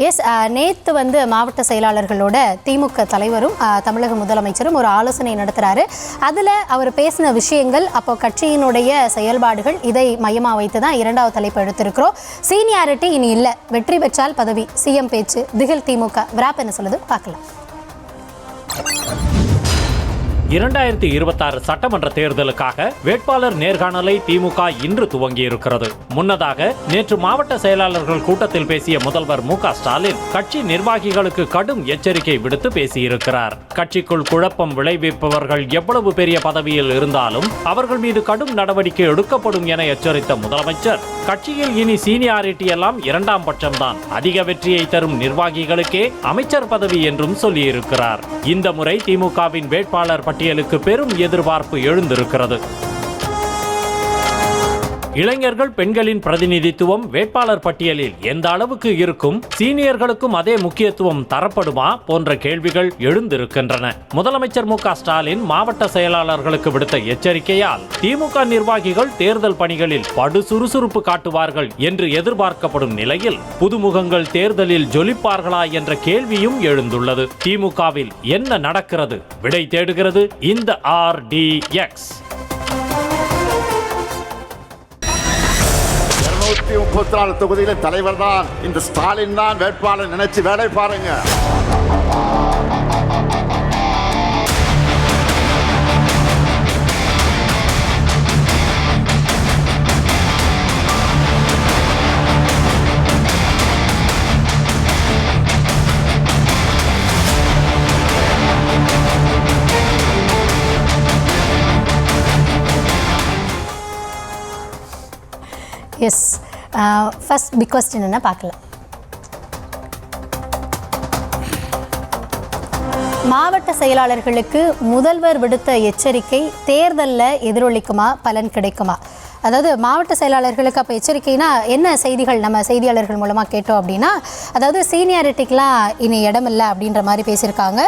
S, நேற்று மாவட்ட செயலாளர்களோட திமுக தலைவரும் தமிழக முதலமைச்சரும் ஒரு ஆலோசனை நடத்துகிறாரு. அதில் அவர் பேசின விஷயங்கள், அப்போ கட்சியினுடைய செயல்பாடுகள், இதை மையமாக வைத்து தான் இரண்டாவது தலைப்பு எடுத்திருக்கிறோம். சீனியாரிட்டி இனி இல்லை, வெற்றி பெற்றால் பதவி, சிஎம் பேச்சு, திகில் திமுக. விராப் என்ன சொல்லுது பார்க்கலாம். 2026 சட்டமன்ற தேர்தலுக்காக வேட்பாளர் நேர்காணலை திமுக இன்று துவங்கியிருக்கிறது. முன்னதாக நேற்று மாவட்ட செயலாளர்கள் கூட்டத்தில் பேசிய முதல்வர் மு.க. ஸ்டாலின் கட்சி நிர்வாகிகளுக்கு கடும் எச்சரிக்கை விடுத்து பேசியிருக்கிறார். கட்சிக்குள் குழப்பம் விளைவிப்பவர்கள் எவ்வளவு பெரிய பதவியில் இருந்தாலும் அவர்கள் மீது கடும் நடவடிக்கை எடுக்கப்படும் என எச்சரித்த முதலமைச்சர், கட்சியில் இனி சீனியாரிட்டி எல்லாம் இரண்டாம் பட்சம்தான், அதிக வெற்றியை தரும் நிர்வாகிகளுக்கே அமைச்சர் பதவி என்றும் சொல்லியிருக்கிறார். இந்த முறை திமுகவின் வேட்பாளர் பட்டியலுக்கு பெரும் எதிர்பார்ப்பு எழுந்திருக்கிறது. இளைஞர்கள், பெண்களின் பிரதிநிதித்துவம் வேட்பாளர் பட்டியலில் எந்த அளவுக்கு இருக்கும், சீனியர்களுக்கும் அதே முக்கியத்துவம் தரப்படுமா போன்ற கேள்விகள் எழுந்திருக்கின்றன. முதலமைச்சர் மு.க. ஸ்டாலின் மாவட்ட செயலாளர்களுக்கு விடுத்த எச்சரிக்கையால் திமுக நிர்வாகிகள் தேர்தல் பணிகளில் படு சுறுசுறுப்பு காட்டுவார்கள் என்று எதிர்பார்க்கப்படும் நிலையில் புதுமுகங்கள் தேர்தலில் ஜொலிப்பார்களா என்ற கேள்வியும் எழுந்துள்ளது. திமுகவில் என்ன நடக்கிறது? விடை தேடுகிறது இந்த RDX. 134 தொகுதியில தலைவர் தான் இந்த ஸ்டாலின் தான் வேட்பாளர் நினைச்சு வேலை பாருங்க. எஸ், ஃபர்ஸ்ட் பிக் கொஸ்டின் என்ன பார்க்கலாம். மாவட்ட செயலாளர்களுக்கு முதல்வர் விடுத்த எச்சரிக்கை தேர்தலில் எதிரொலிக்குமா, பலன் கிடைக்குமா? அதாவது மாவட்ட செயலாளர்களுக்கு அப்போ எச்சரிக்கைனா என்ன செய்திகள் நம்ம செய்தியாளர்கள் மூலமாக கேட்டோம் அப்படின்னா, அதாவது சீனியாரிட்டிக்கெலாம் இனி இடம் இல்லை அப்படின்ற மாதிரி பேசியிருக்காங்க.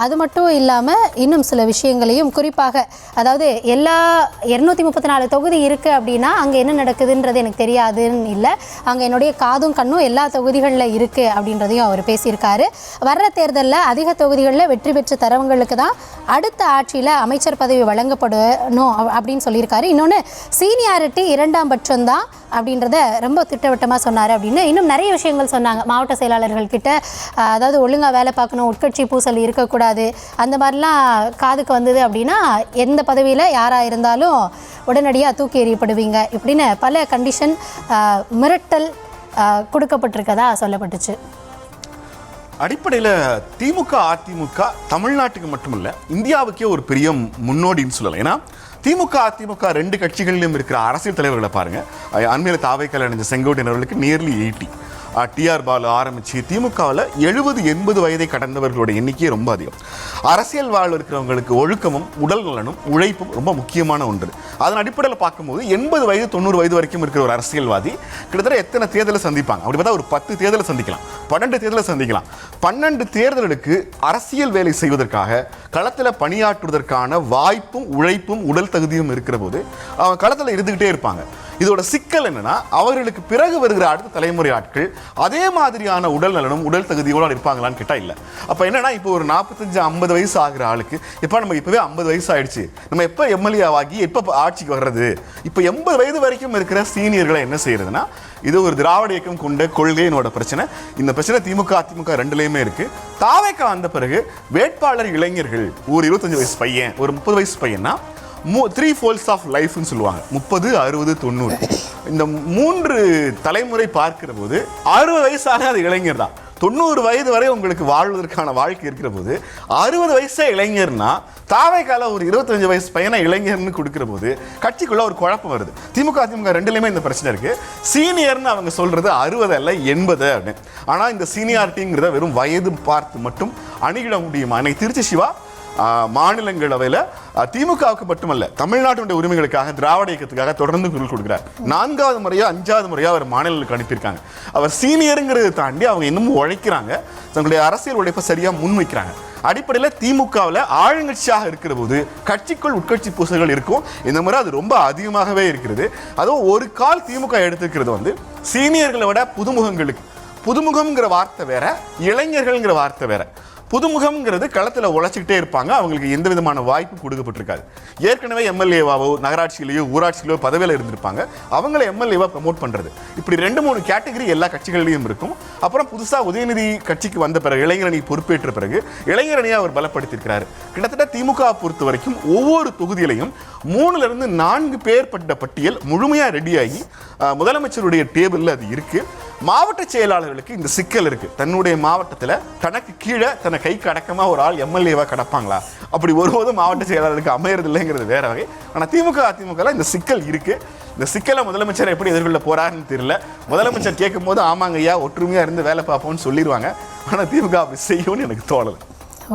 அது மட்டும் இல்லாமல் இன்னும் சில விஷயங்களையும், குறிப்பாக அதாவது எல்லா 234 தொகுதி இருக்குது அப்படின்னா அங்கே என்ன நடக்குதுன்றது எனக்கு தெரியாதுன்னு இல்லை, அங்கே என்னுடைய காதும் கண்ணும் எல்லா தொகுதிகளில் இருக்குது அப்படின்றதையும் அவர் பேசியிருக்காரு. வர்ற தேர்தலில் அதிக தொகுதிகளில் வெற்றி பெற்ற தரவங்களுக்கு தான் அடுத்த ஆட்சியில் அமைச்சர் பதவி வழங்கப்படணும் அப்படின்னு சொல்லியிருக்காரு. இன்னொன்று, சீனியாரிட்டி இரண்டாம் பட்சம் தான் அப்படின்றத ரொம்ப திட்டவட்டமாக சொன்னார் அப்படின்னு இன்னும் நிறைய விஷயங்கள் சொன்னாங்க மாவட்ட செயலாளர்கள் கிட்ட. அதாவது ஒழுங்காக வேலை பார்க்கணும், உட்கட்சி பூசல் இருக்கக்கூடாது, அந்த மாதிரிலாம் காதுக்கு வந்தது அப்படின்னா எந்த பதவியில் யாராக இருந்தாலும் உடனடியாக தூக்கி எறியப்படுவீங்க இப்படின்னு பல கண்டிஷன், மிரட்டல் கொடுக்கப்பட்டிருக்கதா சொல்லப்பட்டுச்சு. அடிப்படையில் திமுக அதிமுக தமிழ்நாட்டுக்கு மட்டுமல்ல இந்தியாவுக்கே ஒரு பெரிய முன்னோடின்னு சொல்லலாம். ஏன்னா திமுக அதிமுக ரெண்டு கட்சிகளிலும் இருக்கிற அரசியல் தலைவர்களை பாருங்க. அண்மையில் தாவைக்கால் அடைஞ்ச செங்கோட்டையன் அவர்களுக்கு நியர்லி 80, TR பாலு ஆரம்பிச்சு திமுகவில் 70-80 வயதை கடந்தவர்களோட எண்ணிக்கையே ரொம்ப அதிகம். அரசியல் வாழ் இருக்கிறவங்களுக்கு ஒழுக்கமும் உடல் நலனும் உழைப்பும் ரொம்ப முக்கியமான ஒன்று. அதன் அடிப்படையில் பார்க்கும்போது 80 வயது 90 வயது வரைக்கும் இருக்கிற ஒரு அரசியல்வாதி கிட்டத்தட்ட எத்தனை தேர்தலை சந்திப்பாங்க? அப்படி பார்த்தா ஒரு 10 தேர்தலை சந்திக்கலாம், 12 தேர்தலை சந்திக்கலாம். 12 தேர்தலுக்கு அரசியல் வேலை செய்வதற்காக களத்தில் பணியாற்றுவதற்கான வாய்ப்பும் உழைப்பும் உடல் தகுதியும் இருக்கிற போது அவங்க களத்தில் இருந்துகிட்டே இருப்பாங்க. இதோட சிக்கல் என்னன்னா, அவர்களுக்கு பிறகு வருகிற அடுத்த தலைமுறை ஆட்கள் அதே மாதிரியான உடல் நலனும் உடல் தகுதியோட இருப்பாங்களான்னு கேட்டா இல்லை. அப்ப என்னன்னா, இப்போ ஒரு 45-50 வயசு ஆகிற ஆளுக்கு இப்ப நம்ம இப்பவே 50 வயசு ஆயிடுச்சு, நம்ம எப்ப எம்எல்ஏ ஆகி எப்ப ஆட்சிக்கு வர்றது? இப்ப 80 வயது வரைக்கும் இருக்கிற சீனியர்களை என்ன செய்யறதுன்னா, இது ஒரு திராவிட இயக்கம் கொண்ட கொள்கையினோட பிரச்சனை. இந்த பிரச்சனை திமுக அதிமுக ரெண்டுலயுமே இருக்கு. தாவேக்கா வந்த பிறகு வேட்பாளர் இளைஞர்கள், ஒரு 25 வயசு பையன், ஒரு 30 வயசு பையன்னா 3 folds ஆஃப் லைஃப்னு சொல்லுவாங்க. 30, 60, 90 இந்த 3 தலைமுறை பார்க்கிற போது 60 வயசாக அது இளைஞர் தான். 90 வயது வரை உங்களுக்கு வாழ்வதற்கான வாழ்க்கை இருக்கிற போது 60 வயசா இளைஞர்னா தாவேக்கால ஒரு 25 வயசு பையனை இளைஞர்னு கொடுக்கிற போது கட்சிக்குள்ள ஒரு குழப்பம் வருது. திமுக அதிமுக ரெண்டுலையுமே இந்த பிரச்சனை இருக்கு. சீனியர்னு அவங்க சொல்றது 60 அல்ல 80 அப்படின்னு. ஆனா இந்த சீனியாரிட்டிங்கிறத வெறும் வயது பார்த்து மட்டும் அணுகிட முடியுமா? இன்னைக்கு திருச்சி சிவா மாநிலங்களவையில் திமுகவுக்கு மட்டுமல்ல தமிழ்நாட்டுடைய உரிமைகளுக்காக திராவிட இயக்கத்துக்காக தொடர்ந்து குரல் கொடுக்கிறார். 4வது முறையா 5வது முறையா அவர் மாநிலங்களுக்கு அனுப்பியிருக்காங்க. அவர் சீனியருங்கிறத தாண்டி அவங்க இன்னமும் உழைக்கிறாங்க, தங்களுடைய அரசியல் உழைப்பை சரியா முன்வைக்கிறாங்க. அடிப்படையில் திமுகவில் ஆளுங்கட்சியாக இருக்கிற போது கட்சிக்குள் உட்கட்சி பூசல்கள் இருக்கும். இந்த முறை அது ரொம்ப அதிகமாகவே இருக்கிறது. அதுவும் ஒரு கால் திமுக எடுத்துக்கிறது சீனியர்களை விட புதுமுகங்களுக்கு புதுமுகம்ங்கிற வார்த்தை வேற, இளைஞர்கள்ங்கிற வார்த்தை வேற. புதுமுகம்ங்கிறது களத்தில் உழைச்சிக்கிட்டே இருப்பாங்க, அவங்களுக்கு எந்த விதமான வாய்ப்பு கொடுக்கப்பட்டிருக்காது. ஏற்கனவே எம்எல்ஏவாவோ நகராட்சியிலேயோ ஊராட்சியிலோ பதவியில் இருந்திருப்பாங்க, அவங்கள எம்எல்ஏவா ப்ரமோட் பண்ணுறது, இப்படி 2-3 கேட்டகரி எல்லா கட்சிகள்லையும் இருக்கும். அப்புறம் புதுசாக உதயநிதி கட்சிக்கு வந்த பிறகு, இளைஞரணி பொறுப்பேற்ற பிறகு இளைஞரணியை அவர் பலப்படுத்தியிருக்கிறாரு. கிட்டத்தட்ட திமுக பொறுத்த வரைக்கும் ஒவ்வொரு தொகுதியிலையும் 3 to 4 பேர் பட்ட பட்டியல் முழுமையாக ரெடியாகி முதலமைச்சருடைய டேபிளில் அது இருக்கு. மாவட்ட செயலாளர்களுக்கு இந்த சிக்கல் இருக்கு. தன்னுடைய மாவட்டத்தில் தனக்கு கீழே தன்னை கைக்கு அடக்கமாக ஒரு ஆள் எம்எல்ஏவா கிடப்பாங்களா? அப்படி ஒருபோதும் மாவட்ட செயலாளருக்கு அமையறது இல்லைங்கிறது வேற வகை. ஆனால் திமுக அதிமுக இந்த சிக்கல் இருக்கு. இந்த சிக்கலை முதலமைச்சர் எப்படி எதிர்கொள்ள போறாருன்னு தெரியல. முதலமைச்சர் கேட்கும் போது ஆமாங்க ஐயா ஒற்றுமையா இருந்து வேலை பார்ப்போம்னு சொல்லிடுவாங்க. ஆனால் திமுக அப்படி செய்யும்னு எனக்கு தோணலை.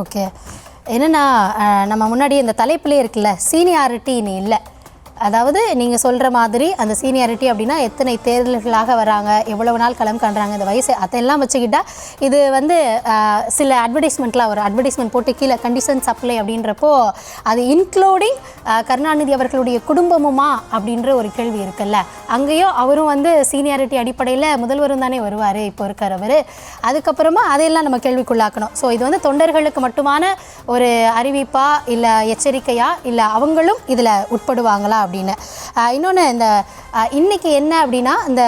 ஓகே, என்னன்னா நம்ம முன்னாடி இந்த தலைப்பிலே இருக்குல்ல, சீனியாரிட்டி இனி இல்லை. அதாவது நீங்கள் சொல்கிற மாதிரி அந்த சீனியாரிட்டி அப்படின்னா எத்தனை தேர்தல்களாக வராங்க, எவ்வளவு நாள் களம் காண்றாங்க, இந்த வயசு அதெல்லாம் வச்சுக்கிட்டா இது வந்து சில அட்வர்டைஸ்மெண்ட்லாம் ஒரு அட்வர்டைஸ்மெண்ட் போட்டு கீழே கண்டிஷன் சப்ளை அப்படின்றப்போ அது இன்க்ளூடிங் கருணாநிதி அவர்களுடைய குடும்பமுமா அப்படின்ற ஒரு கேள்வி இருக்குல்ல. அங்கேயும் அவரும் வந்து சீனியாரிட்டி அடிப்படையில் முதல்வரும் தானே வருவார் இப்போ இருக்கிறவர். அதுக்கப்புறமா அதையெல்லாம் நம்ம கேள்விக்குள்ளாக்கணும். ஸோ இது வந்து தொண்டர்களுக்கு மட்டுமான ஒரு அறிவிப்பா இல்லை எச்சரிக்கையா, இல்லை அவங்களும் இதில் உட்படுவாங்களா அப்படின்னு. இன்னொன்று இந்த இன்னைக்கு என்ன அப்படின்னா இந்த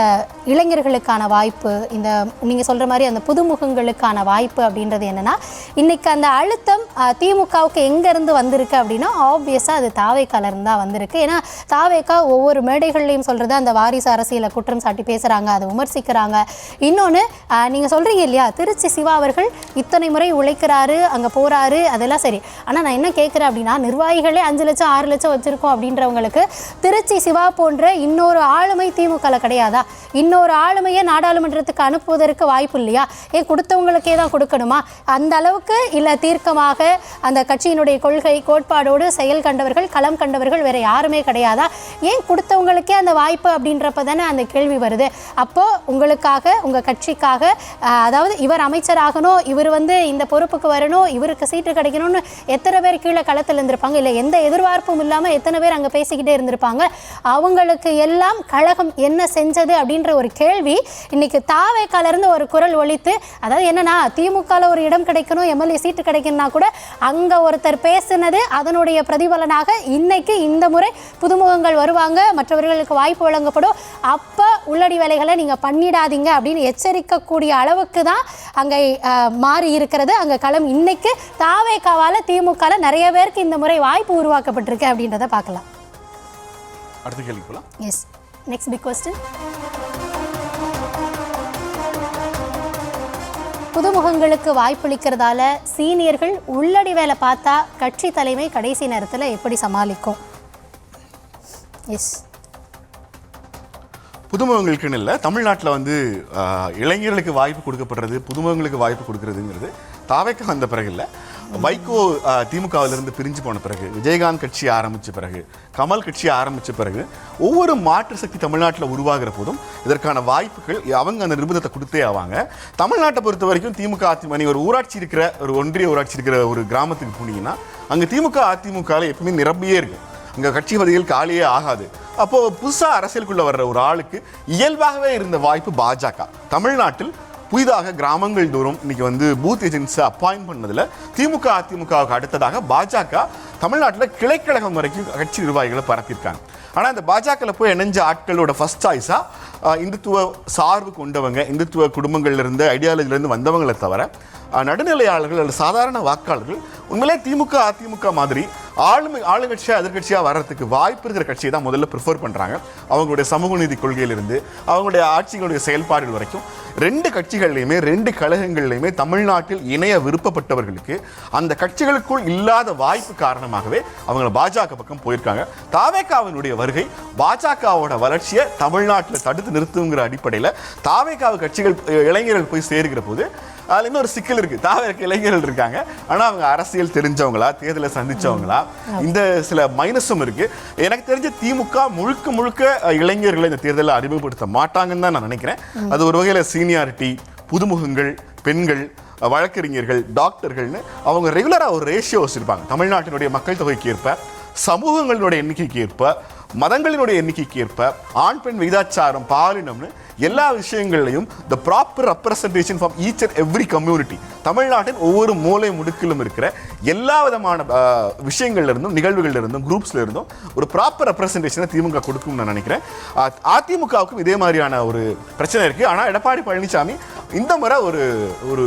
இளைஞர்களுக்கான வாய்ப்பு, இந்த நீங்கள் சொல்கிற மாதிரி அந்த புதுமுகங்களுக்கான வாய்ப்பு அப்படின்றது என்னென்னா, இன்றைக்கி அந்த அழுத்தம் திமுகவுக்கு எங்கேருந்து வந்திருக்கு அப்படின்னா ஆப்வியஸாக அது தாவேக்காலேருந்து தான் வந்திருக்கு. ஏன்னா தாவேக்கா ஒவ்வொரு மேடைகள்லையும் சொல்கிறது அந்த வாரிசு அரசியலை குற்றம் சாட்டி பேசுகிறாங்க, அதை விமர்சிக்கிறாங்க. இன்னொன்று நீங்கள் சொல்கிறீங்க இல்லையா, திருச்சி சிவா அவர்கள் இத்தனை முறை உழைக்கிறாரு, அங்கே போகிறாரு, அதெல்லாம் சரி. ஆனால் நான் என்ன கேட்குறேன் அப்படின்னா, நிர்வாகிகளே 5 லட்சம் 6 லட்சம் வச்சுருக்கோம் அப்படின்றவங்களுக்கு திருச்சி சிவா போன்ற இன்னொரு ஆளுமை திமுக கிடையாதா? இன்னொரு ஆளுமையை நாடாளுமன்றத்துக்கு அனுப்புவதற்கு வாய்ப்பு இல்லையா? ஏன் கொடுத்தவங்களுக்கே தான் கொடுக்கணுமா? அந்த அளவுக்கு இல்லை தீர்க்கமாக அந்த கட்சியினுடைய கொள்கை கோட்பாடோடு செயல் கண்டவர்கள், களம் கண்டவர்கள் வேற யாருமே கிடையாதா? ஏன் கொடுத்தவங்களுக்கே அந்த வாய்ப்பு அப்படின்றப்ப தானே அந்த கேள்வி வருது. அப்போது உங்களுக்காக உங்கள் கட்சிக்காக அதாவது இவர் அமைச்சராகணும், இவர் வந்து இந்த பொறுப்புக்கு வரணும், இவருக்கு சீட்டு கிடைக்கணும்னு எத்தனை பேர் கீழே களத்தில் இருந்திருப்பாங்க? இல்லை எந்த எதிர்பார்ப்பும் இல்லாமல் எத்தனை பேர் அங்கே பேசிக்கிட்டே இருந்திருப்பாங்க? அவங்களுக்கு எல்லாம் கழகம் என்ன செஞ்சது அப்படின்ற ஒரு கேள்வி இன்னைக்கு தாவேக்காலிருந்து ஒரு குரல் ஒலித்து, அதாவது என்னன்னா திமுகவில் ஒரு இடம் கிடைக்கணும், எம்எல்ஏ சீட்டு கிடைக்கணும்னா கூட அங்கே ஒருத்தர் பேசுனது அதனுடைய பிரதிபலனாக இன்னைக்கு இந்த முறை புதுமுகங்கள் வருவாங்க, மற்றவர்களுக்கு வாய்ப்பு வழங்கப்படும், அப்போ உள்ளடி வேலைகளை நீங்கள் பண்ணிடாதீங்க அப்படின்னு எச்சரிக்கக்கூடிய அளவுக்கு தான் அங்கே மாறி இருக்கிறது அங்கே களம். இன்னைக்கு தாவேக்காவால் திமுகவில் நிறைய பேருக்கு இந்த முறை வாய்ப்பு உருவாக்கப்பட்டிருக்கு அப்படின்றத பார்க்கலாம். அடுத்த கேள்வி போலாம். Yes, next big question. புதுமுகங்களுக்கு வாய்ப்பளிக்கிறதால சீனியர்கள் உள்ளடி வேலை பார்த்தா கட்சி தலைமை கடைசி நேரத்தில் எப்படி சமாளிக்கும்? எஸ், புதுமுகங்களுக்குன்னு இல்லை, தமிழ்நாட்டில் வந்து இளைஞர்களுக்கு வாய்ப்பு கொடுக்கப்படுறது, புதுமுகங்களுக்கு வாய்ப்பு கொடுக்கறதுங்கிறது தாவேக்கா வந்த பிறகு இல்லை, வைகோ திமுகவிலிருந்து பிரிஞ்சு போன பிறகு, விஜயகாந்த் கட்சி ஆரம்பித்த பிறகு, கமல் கட்சி ஆரம்பித்த பிறகு, ஒவ்வொரு மாற்று சக்தி தமிழ்நாட்டில் உருவாகிற போதும் இதற்கான வாய்ப்புகள் அவங்க அந்த நிர்பந்தத்தை கொடுத்தே ஆவாங்க. தமிழ்நாட்டை பொறுத்த வரைக்கும் திமுக அதிமுக, ஒரு ஊராட்சி இருக்கிற ஒரு ஒன்றிய ஊராட்சி இருக்கிற ஒரு கிராமத்துக்கு போனீங்கன்னா அங்கே திமுக அதிமுகவில் எப்பவுமே நிரம்பியே இருக்கும், அங்கே கட்சி பதவிகள் காலியே ஆகாது. அப்போது புதுசாக அரசியலுக்குள்ளே வர்ற ஒரு ஆளுக்கு இயல்பாகவே இருந்த வாய்ப்பு பாஜக. தமிழ்நாட்டில் புதிதாக கிராமங்கள் தோறும் இன்னைக்கு வந்து பூத் ஏஜென்ட்ஸை அப்பாயிண்ட் பண்ணதில் திமுக அதிமுகவுக்கு அடுத்ததாக பாஜக தமிழ்நாட்டில் கிளைக்கழகம் வரைக்கும் கட்சி நிர்வாகிகளை பரப்பியிருக்காங்க. ஆனால் இந்த பாஜகவில் போய் இணைஞ்ச ஆட்களோட ஃபர்ஸ்ட் சாய்ஸாக இந்துத்துவ சார்பு கொண்டவங்க, இந்துத்துவ குடும்பங்கள்லேருந்து ஐடியாலஜிலேருந்து வந்தவங்களை தவிர நடுநிலையாளர்கள் அல்லது சாதாரண வாக்காளர்கள் உண்மையிலே திமுக அதிமுக மாதிரி ஆளுங்கட்சியாக எதிர்கட்சியாக வர்றதுக்கு வாய்ப்பு இருக்கிற கட்சியை தான் முதல்ல ப்ரிஃபர் பண்ணுறாங்க. அவங்களுடைய சமூக நீதி கொள்கையிலிருந்து அவங்களுடைய ஆட்சிகளுடைய செயல்பாடுகள் வரைக்கும் 2 கட்சிகள்லையுமே 2 கழகங்கள்லையுமே தமிழ்நாட்டில் இணைய விருப்பப்பட்டவர்களுக்கு அந்த கட்சிகளுக்குள் இல்லாத வாய்ப்பு காரணமாகவே அவங்க பாஜக பக்கம் போயிருக்காங்க. தாவேக்காவினுடைய வருகை பாஜகவோட வளர்ச்சியை தமிழ்நாட்டில் தடுத்து நிறுத்துங்கிற அடிப்படையில் தாவேக்காவு கட்சிகள் இளைஞர்கள் போய் சேருகிற போது அதில் இன்னொரு சிக்கல் இருக்குது. தாவேக்க இளைஞர்கள் இருக்காங்க, ஆனால் அவங்க அரசியல் தெரிஞ்சவங்களா, தேர்தலை சந்திச்சவங்களா, இந்த சில மைனஸும் இருக்கு. எனக்கு தெரிஞ்ச திமுக முழுக்க இளைஞர்களை இந்த தேர்தலில் அறிமுகப்படுத்த மாட்டாங்கன்னு தான் நான் நினைக்கிறேன். அது ஒரு வகையில் சீனியாரிட்டி, புதுமுகங்கள், பெண்கள், வழக்கறிஞர்கள், டாக்டர்கள்னு அவங்க ரெகுலராக ஒரு ரேஷியோ வச்சிருப்பாங்க. தமிழ்நாட்டினுடைய மக்கள் தொகைக்கு ஏற்ப, சமூகங்களுடைய எண்ணிக்கைக்கு ஏற்ப, மதங்களினுடைய எண்ணிக்கைக்கு ஏற்ப ஆண் பெண் விகிதாச்சாரம், பாலினம்னு எல்லா விஷயங்களையும் the proper representation from each and every community, தமிழ்நாட்டின் ஒவ்வொரு மூலை முடுக்கிலும் இருக்கிற எல்லா விதமான விஷயங்கள்ல இருந்தும், நிகழ்வுகள்ல இருந்தும், குரூப்ஸ்ல இருந்தும் ஒரு ப்ராப்பர் ரெப்ரசன்டேஷனை திமுக கொடுக்கும் நான் நினைக்கிறேன். அதிமுகவுக்கும் இதே மாதிரியான ஒரு பிரச்சனை இருக்கு. ஆனா எடப்பாடி பழனிசாமி இந்த முறை ஒரு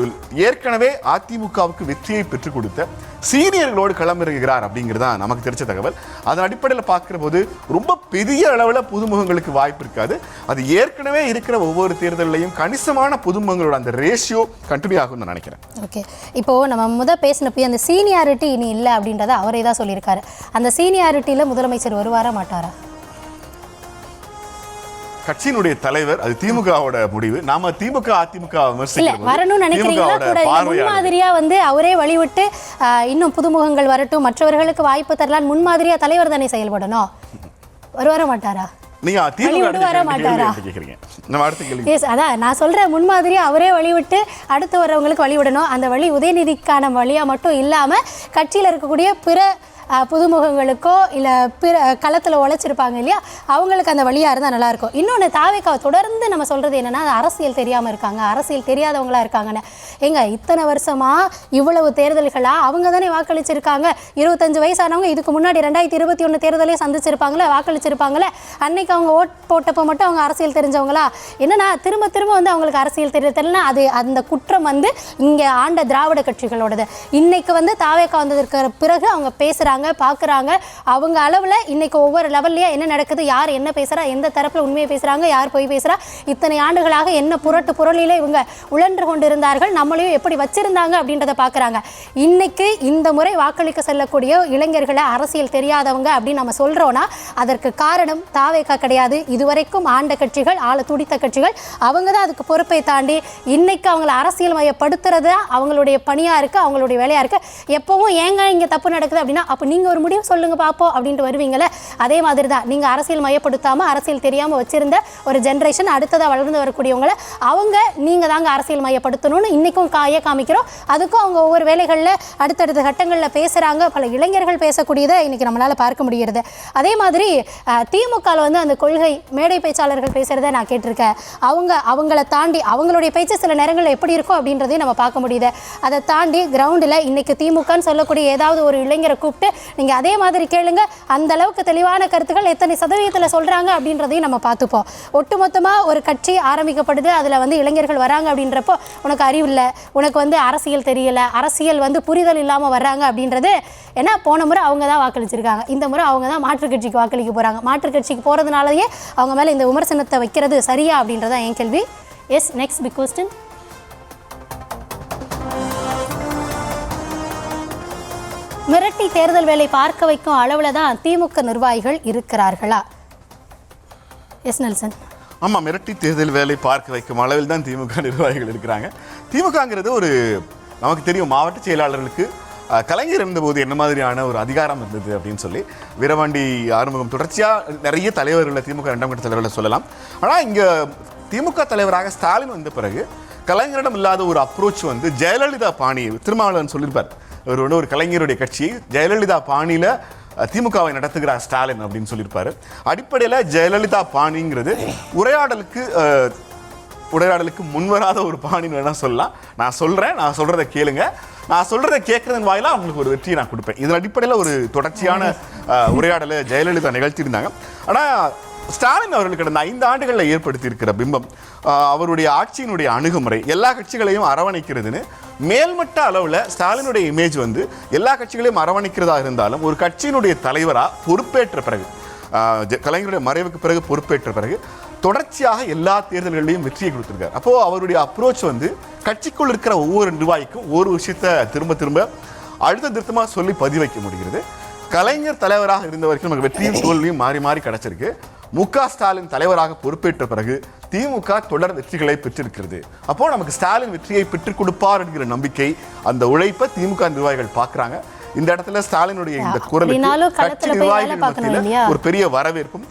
ஏற்கனவே அதிமுகவுக்கு வெற்றியை பெற்றுக் கொடுத்த சீனியர்களோடு களமிறங்குகிறார் அப்படிங்கிறதா நமக்கு தெரிஞ்ச தகவல். அதன் அடிப்படையில் பார்க்கிற போது ரொம்ப பெரிய அளவில் புதுமுகங்களுக்கு வாய்ப்பு இருக்காது. அது ஏற்கனவே இருக்கிற ஒவ்வொரு தேர்தலையும் கணிசமான புதுமுகங்களோட அந்த ரேஷியோ கண்டினியூ ஆகும் நான் நினைக்கிறேன். ஓகே, இப்போ நம்ம பேசினப்போ அந்த சீனியாரிட்டி இனி இல்லை அப்படின்றத அவரே தான் சொல்லியிருக்காரு. அந்த சீனியாரிட்டியில் முதலமைச்சர் வருவாரா மாட்டாரா? கட்சியினுடைய தலைவர், அது திமுகவோட முடிவு. நாம திமுக அதிமுக வரணும்னு நினைக்கிறீங்களா? கூட முன்மாதிரியா அவரே வழிவிட்டு இன்னும் புதுமுகங்கள் வரட்டும், மற்றவர்களுக்கு வாய்ப்பு தரலாம், முன்மாதிரியா தலைவர் தானே செயல்படணும். வருவார மாட்டாரா? அதான் நான் சொல்றேன், முன்மாதிரியா அவரே வழிவிட்டு அடுத்து வரவங்களுக்கு வழிவிடணும். அந்த வழி உதயநிதிக்கான வழியா மட்டும் இல்லாம கட்சியில இருக்கக்கூடிய பிற புதுமுகங்களுக்கோ இல்லை பிற களத்தில் உழைச்சிருப்பாங்க இல்லையா, அவங்களுக்கு அந்த வழியாக இருந்தால் நல்லாயிருக்கும். இன்னொன்று, தாவேக்காவை தொடர்ந்து நம்ம சொல்கிறது என்னென்னா, அது அரசியல் தெரியாமல் இருக்காங்க, அரசியல் தெரியாதவங்களா இருக்காங்கன்னு. ஏங்க, இத்தனை வருஷமாக இவ்வளவு தேர்தல்களாக அவங்க தானே வாக்களிச்சிருக்காங்க. 25 வயசானவங்க இதுக்கு முன்னாடி 2021 தேர்தலே சந்திச்சிருப்பாங்களே, வாக்களிச்சிருப்பாங்களே. அன்னைக்கு அவங்க ஓட் போட்டப்போ மட்டும் அவங்க அரசியல் தெரிஞ்சவங்களா? என்னன்னா திரும்ப அவங்களுக்கு அரசியல் தெரியலன்னா அது அந்த குற்றம் இங்கே ஆண்ட திராவிட கட்சிகளோடது. இன்னைக்கு தாவேக்கா வந்ததற்கு பிறகு அவங்க பேசுகிறாங்க, பார்க்குறாங்க. அவங்க அளவில் இன்னைக்கு ஒவ்வொரு லெவல்லையா என்ன நடக்குது, யார் என்ன பேசுகிறா, எந்த தரப்பில் உண்மையை பேசுகிறாங்க, யார் போய் பேசுகிறா, இத்தனை ஆண்டுகளாக என்ன புரளியில் இவங்க உழன்று கொண்டு இருந்தார்கள், நம்மளையும் எப்படி வச்சிருந்தாங்க அப்படின்றத பார்க்குறாங்க. இன்னைக்கு இந்த முறை வாக்களிக்க செல்லக்கூடிய இளைஞர்களை அரசியல் தெரியாதவங்க அப்படின்னு நம்ம சொல்கிறோன்னா அதற்கு காரணம் தாவேக்கா கிடையாது. இதுவரைக்கும் ஆண்ட கட்சிகள், ஆள துடித்த கட்சிகள், அவங்க தான் அதுக்கு பொறுப்பை தாண்டி இன்னைக்கு அவங்களை அரசியல் மயப்படுத்துறது அவங்களுடைய பணியாக இருக்குது, அவங்களுடைய வேலையாக இருக்குது. எப்பவும் ஏங்க இங்கே தப்பு நடக்குது அப்படின்னா, அப்போ நீங்கள் ஒரு முடிவு சொல்லுங்க பார்ப்போம் அப்படின்ட்டு வருவீங்களே. அதே மாதிரி தான் நீங்கள் அரசியல் மயப்படுத்தாமல், அரசியல் தெரியாமல் வச்சிருந்த ஒரு ஜென்ரேஷன் அடுத்ததாக வளர்ந்து வரக்கூடியவங்களை அவங்க நீங்கள் தாங்க அரசியல் மயப்படுத்தணும்னு இன்றைக்கும் காமிக்கிறோம். அதுக்கும் அவங்க ஒவ்வொரு வேலைகளில் அடுத்தடுத்த கட்டங்களில் பேசுகிறாங்க. பல இளைஞர்கள் பேசக்கூடியதை இன்றைக்கி நம்மளால் பார்க்க முடிகிறது. அதே மாதிரி திமுகவில் அந்த கொள்கை மேடை பேச்சாளர்கள் பேசுகிறத நான் கேட்டிருக்கேன். அவங்கள தாண்டி அவங்களுடைய பேச்சு சில நேரங்களில் எப்படி இருக்கும் அப்படின்றதையும் நம்ம பார்க்க முடியுது. அதை தாண்டி கிரவுண்டில் இன்றைக்கி திமுகன்னு சொல்லக்கூடிய ஏதாவது ஒரு இளைஞரை கூப்பிட்டு நீங்கள் அதே மாதிரி கேளுங்க, அந்த அளவுக்கு தெளிவான கருத்துக்கள் எத்தனை சதவீதத்தில் சொல்கிறாங்க அப்படின்றதையும் நம்ம பார்த்துப்போம். ஒட்டுமொத்தமாக ஒரு கட்சி ஆரம்பிக்கப்படுது, அதில் இளைஞர்கள் வராங்க அப்படின்றப்போ உனக்கு அறிவு இல்லை, உனக்கு அரசியல் தெரியலை, அரசியல் புரிதல் இல்லாமல் வர்றாங்க அப்படின்றது. ஏன்னா போன முறை அவங்க தான் வாக்களிச்சிருக்காங்க, இந்த முறை அவங்க தான் மாற்றுக் கட்சிக்கு வாக்களிக்க போகிறாங்க. மாற்றுக் கட்சிக்கு போகிறதுனாலயே அவங்க மேலே இந்த விமர்சனத்தை வைக்கிறது சரியா அப்படின்றதான் என் கேள்வி. Yes, next big question. மிரட்டி தேர்தல் வேலை பார்க்க வைக்கும் அளவில் தான் திமுக நிர்வாகிகள் இருக்கிறார்களா? Yes Nelson. ஆமாம், மிரட்டி தேர்தல் வேலை பார்க்க வைக்கும் அளவில் தான் திமுக நிர்வாகிகள் இருக்கிறாங்க. திமுகங்கிறது ஒரு நமக்கு தெரியும், மாவட்ட செயலாளர்களுக்கு கலைஞர் இருந்தபோது என்ன மாதிரியான ஒரு அதிகாரம் இருந்தது அப்படின்னு சொல்லி வீரபாண்டி ஆறுமுகம் தொடர்ச்சியாக நிறைய தலைவர்களை, திமுக 2ஆம் கட்ட தலைவர்களை சொல்லலாம். ஆனால் இங்கே திமுக தலைவராக ஸ்டாலின் வந்த பிறகு கலைஞரிடம் இல்லாத ஒரு அப்ரோச் ஜெயலலிதா பாணி, திருமாவளவன் சொல்லியிருப்பார், ஒரு கலைஞருடைய கட்சி ஜெயலலிதா பாணியில் திமுகவை நடத்துகிறார் ஸ்டாலின் அப்படின்னு சொல்லியிருப்பாரு. அடிப்படையில் ஜெயலலிதா பாணிங்கிறது உரையாடலுக்கு முன்வராத ஒரு பாணின்னு வேணா சொல்லலாம். நான் சொல்கிறத கேளுங்க, நான் சொல்கிறத கேட்குறதன் வாயிலாக அவங்களுக்கு ஒரு வெற்றியை நான் கொடுப்பேன். இதன் அடிப்படையில் ஒரு தொடர்ச்சியான உரையாடலை ஜெயலலிதா நிகழ்த்தியிருந்தாங்க. ஆனால் ஸ்டாலின் அவர்கள் கடந்த 5 ஆண்டுகளில் ஏற்படுத்தி இருக்கிற பிம்பம், அவருடைய ஆட்சியினுடைய அணுகுமுறை, எல்லா கட்சிகளையும் அரவணைக்கிறதுன்னு மேல்மட்ட அளவில் ஸ்டாலினுடைய இமேஜ் எல்லா கட்சிகளையும் அரவணைக்கிறதா இருந்தாலும் ஒரு கட்சியினுடைய தலைவராக பொறுப்பேற்ற பிறகு, கலைஞருடைய மறைவுக்கு பிறகு பொறுப்பேற்ற பிறகு தொடர்ச்சியாக எல்லா தேர்தல்களிலையும் வெற்றியை கொடுத்துருக்காரு. அப்போது அவருடைய அப்ரோச் கட்சிக்குள் இருக்கிற ஒவ்வொரு நிர்வாகிக்கும் ஒரு விஷயத்தை திரும்ப அழுத்த திருத்தமாக சொல்லி பதிவைக்க முடிகிறது. கலைஞர் தலைவராக இருந்த வரைக்கும் நமக்கு வெற்றியும் தோல்வியும் மாறி மாறி கிடைச்சிருக்கு. முக ஸ்டாலின் தலைவராக பொறுப்பேற்ற பிறகு திமுக தொடர் வெற்றிகளை பெற்றிருக்கிறது. அப்போ நமக்கு ஸ்டாலின் வெற்றியை பெற்றுக் கொடுப்பார் என்கிற நம்பிக்கை, அந்த உழைப்பை திமுக நிர்வாகிகள் பார்க்குறாங்க. இந்த இடத்துல ஸ்டாலினுடைய இந்த குரலுக்கு கட்சி நிர்வாகிகள் மத்தியில் ஒரு பெரிய வரவேற்பும்,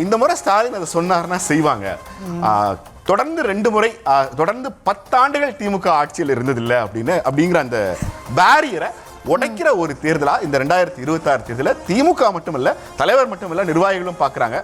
இந்த முறை ஸ்டாலின் அதை சொன்னார்னா செய்வாங்க. தொடர்ந்து 2 முறை தொடர்ந்து 10 ஆண்டுகள் திமுக ஆட்சியில் இருந்ததில்லை அப்படிங்கிற அந்த பேரியரை உடைக்கிற ஒரு தேர்தலா இந்த 2026 தேர்தலில் திமுக மட்டுமல்ல, தலைவர் மட்டுமல்ல, நிர்வாகிகளும் பார்க்குறாங்க.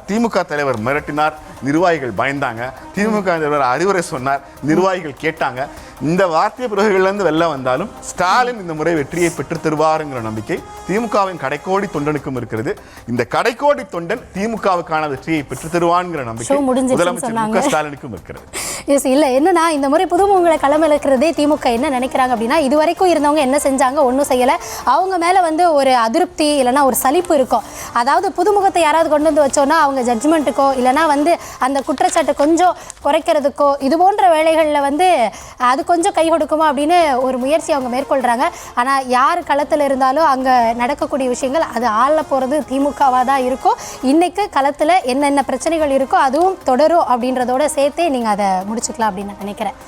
திமுக தலைவர் மிரட்டினார், நிர்வாகிகள் பயந்தாங்க. திமுக தலைவர் அறிவுரை சொன்னார், நிர்வாகிகள் கேட்டாங்க. இந்த வார்த்தை பிறகுகளிலிருந்து வெளில வந்தாலும் ஸ்டாலின் இந்த முறை வெற்றியை பெற்று தருவாருங்கிற நம்பிக்கை திமுகவின் கடைக்கோடி தொண்டனுக்கும் இருக்கிறது. இந்த கடைக்கோடி தொண்டன் திமுகவுக்கான வெற்றியை பெற்று தருவான்ங்கிற நம்பிக்கை முதலமைச்சர் மு.க. ஸ்டாலினுக்கும் இருக்கிறது. இல்ல என்னன்னா இந்த முறை புதுமுகங்களை களமிழக்கிறதே திமுக என்ன நினைக்கிறாங்க அப்படின்னா, இதுவரைக்கும் இருந்தவங்க என்ன செஞ்சாங்க, ஒன்றும் செய்யலை, அவங்க மேலே வந்து ஒரு அதிருப்தி இல்லைன்னா ஒரு சலிப்பு இருக்கும். அதாவது புதுமுகத்தை யாராவது கொண்டு வந்து வச்சோன்னா அவங்க ஜட்ஜ்மெண்ட்டுக்கோ இல்லைனா வந்து அந்த குற்றச்சாட்டு கொஞ்சம் குறைக்கிறதுக்கோ இது போன்ற வேலைகளில் வந்து அது கொஞ்சம் கை கொடுக்குமா அப்படின்னு ஒரு முயற்சி அவங்க மேற்கொள்கிறாங்க. ஆனால் யார் களத்தில் இருந்தாலும் அங்கே நடக்கக்கூடிய விஷயங்கள் அது ஆள போகிறது திமுகவாக தான் இருக்கும். இன்றைக்கு களத்தில் என்னென்ன பிரச்சனைகள் இருக்கோ அதுவும் தொடரும் அப்படின்றதோட சேர்த்தே நீங்கள் அதை முடிச்சுக்கலாம் அப்படின்னு நான் நினைக்கிறேன்.